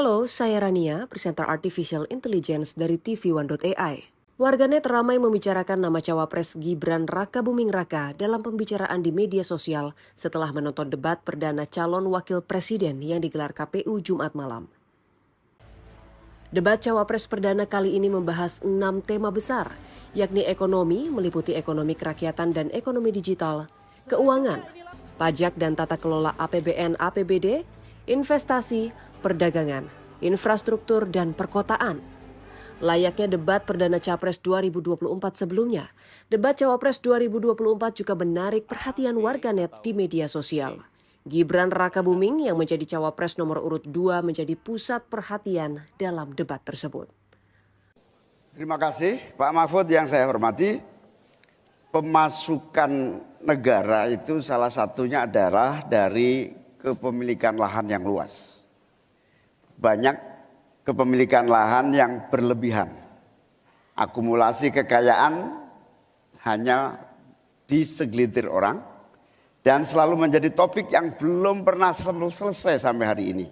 Halo, saya Rania, presenter Artificial Intelligence dari TV1.ai. Warganet ramai membicarakan nama cawapres Gibran Rakabuming Raka dalam pembicaraan di media sosial setelah menonton debat perdana calon wakil presiden yang digelar KPU Jumat malam. Debat cawapres perdana kali ini membahas 6 tema besar, yakni ekonomi, meliputi ekonomi kerakyatan dan ekonomi digital, keuangan, pajak dan tata kelola APBN APBD, investasi, perdagangan, infrastruktur, dan perkotaan. Layaknya debat perdana Capres 2024 sebelumnya, debat Cawapres 2024 juga menarik perhatian warganet di media sosial. Gibran Rakabuming yang menjadi Cawapres nomor urut 2 menjadi pusat perhatian dalam debat tersebut. Terima kasih Pak Mahfud yang saya hormati. Pemasukan negara itu salah satunya adalah dari kepemilikan lahan yang luas. Banyak kepemilikan lahan yang berlebihan. Akumulasi kekayaan hanya di segelintir orang dan selalu menjadi topik yang belum pernah selesai sampai hari ini.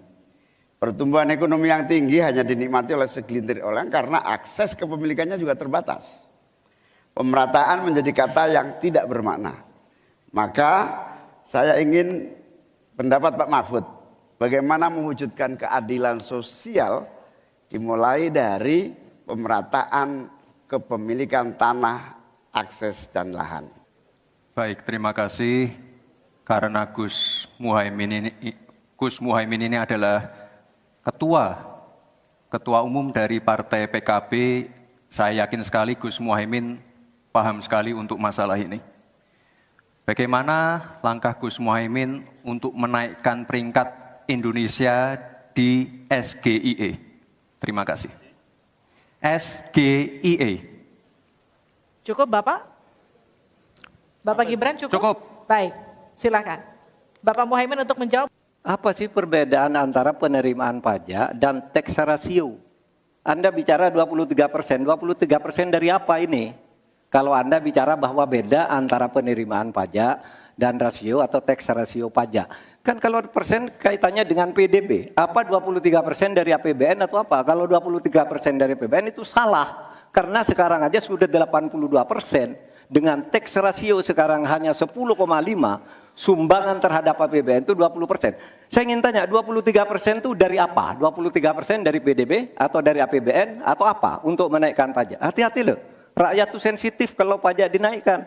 Pertumbuhan ekonomi yang tinggi hanya dinikmati oleh segelintir orang karena akses kepemilikannya juga terbatas. Pemerataan menjadi kata yang tidak bermakna. Maka saya ingin pendapat Pak Mahfud, bagaimana mewujudkan keadilan sosial dimulai dari pemerataan kepemilikan tanah, akses, dan lahan. Baik, terima kasih. Karena Gus Muhaimin ini adalah ketua umum dari Partai PKB, saya yakin sekali Gus Muhaimin paham sekali untuk masalah ini. Bagaimana langkah Gus Muhaimin untuk menaikkan peringkat Indonesia di SGIE? Terima kasih. SGIE. Cukup Bapak? Bapak Gibran cukup? Cukup. Baik, silakan. Bapak Muhaimin untuk menjawab. Apa sih perbedaan antara penerimaan pajak dan tax ratio? Anda bicara 23%, 23% dari apa ini? Kalau Anda bicara bahwa beda antara penerimaan pajak dan rasio atau tax ratio pajak. Kan kalau persen kaitannya dengan PDB, apa 23% dari APBN atau apa? Kalau 23% dari APBN itu salah. Karena sekarang aja sudah 82%. Dengan tax ratio sekarang hanya 10,5, sumbangan terhadap APBN itu 20%. Saya ingin tanya, 23% itu dari apa? 23% dari PDB atau dari APBN atau apa untuk menaikkan pajak? Hati-hati loh, rakyat itu sensitif kalau pajak dinaikkan.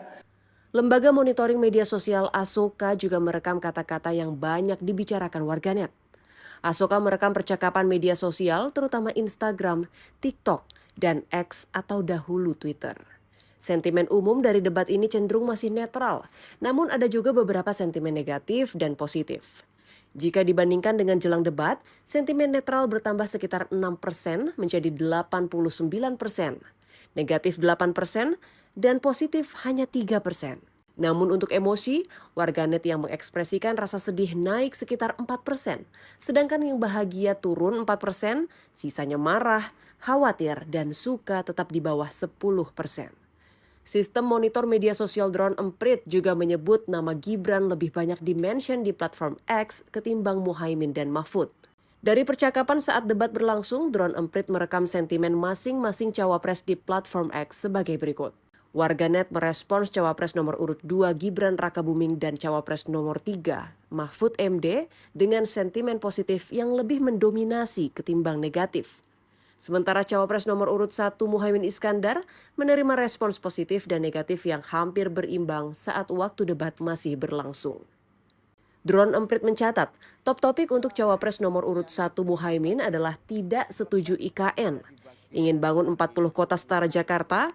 Lembaga monitoring media sosial Asoka juga merekam kata-kata yang banyak dibicarakan warganet. Asoka merekam percakapan media sosial terutama Instagram, TikTok, dan X atau dahulu Twitter. Sentimen umum dari debat ini cenderung masih netral, namun ada juga beberapa sentimen negatif dan positif. Jika dibandingkan dengan jelang debat, sentimen netral bertambah sekitar 6% menjadi 89%, negatif 8%, dan positif hanya 3%. Namun untuk emosi, warganet yang mengekspresikan rasa sedih naik sekitar 4%, sedangkan yang bahagia turun 4%, sisanya marah, khawatir, dan suka tetap di bawah 10%. Sistem monitor media sosial Drone Emprit juga menyebut nama Gibran lebih banyak di-mention di platform X ketimbang Muhaimin dan Mahfud. Dari percakapan saat debat berlangsung, Drone Emprit merekam sentimen masing-masing cawapres di platform X sebagai berikut. Warganet merespons cawapres nomor urut 2 Gibran Rakabuming dan cawapres nomor 3 Mahfud MD dengan sentimen positif yang lebih mendominasi ketimbang negatif. Sementara cawapres nomor urut 1 Muhaimin Iskandar menerima respons positif dan negatif yang hampir berimbang saat waktu debat masih berlangsung. Drone Emprit mencatat, top topik untuk cawapres nomor urut 1 Muhaimin adalah tidak setuju IKN, ingin bangun 40 kota setara Jakarta,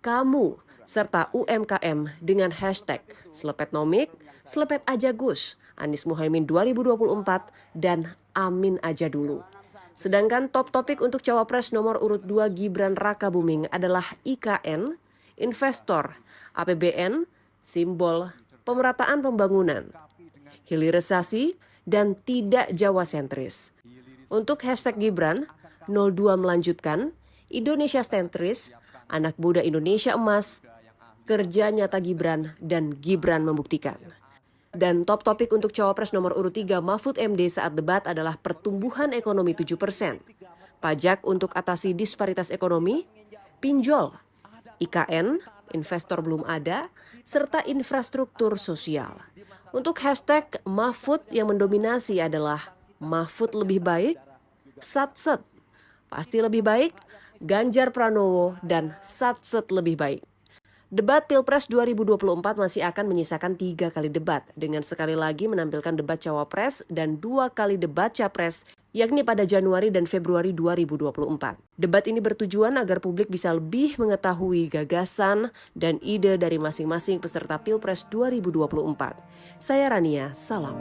kamu, serta UMKM dengan hashtag Selepetnomik, Selepet Aja Gus, Anies Muhaimin 2024, dan Amin Aja Dulu. Sedangkan top topik untuk cawapres nomor urut 2 Gibran Rakabuming adalah IKN, investor, APBN, simbol, pemerataan pembangunan, hilirisasi, dan tidak Jawa sentris. Untuk hashtag Gibran, 02 melanjutkan, Indonesia sentris, Anak Muda Indonesia Emas, Kerja Nyata Gibran, dan Gibran Membuktikan. Dan top topik untuk cawapres nomor urut 3 Mahfud MD saat debat adalah pertumbuhan ekonomi 7%, pajak untuk atasi disparitas ekonomi, pinjol, IKN, investor belum ada, serta infrastruktur sosial. Untuk hashtag Mahfud yang mendominasi adalah Mahfud lebih baik, Satset, pasti lebih baik, Ganjar Pranowo, dan Satset lebih baik. Debat Pilpres 2024 masih akan menyisakan 3 kali debat, dengan sekali lagi menampilkan debat Cawapres dan 2 kali debat Capres, yakni pada Januari dan Februari 2024. Debat ini bertujuan agar publik bisa lebih mengetahui gagasan dan ide dari masing-masing peserta Pilpres 2024. Saya Rania, salam.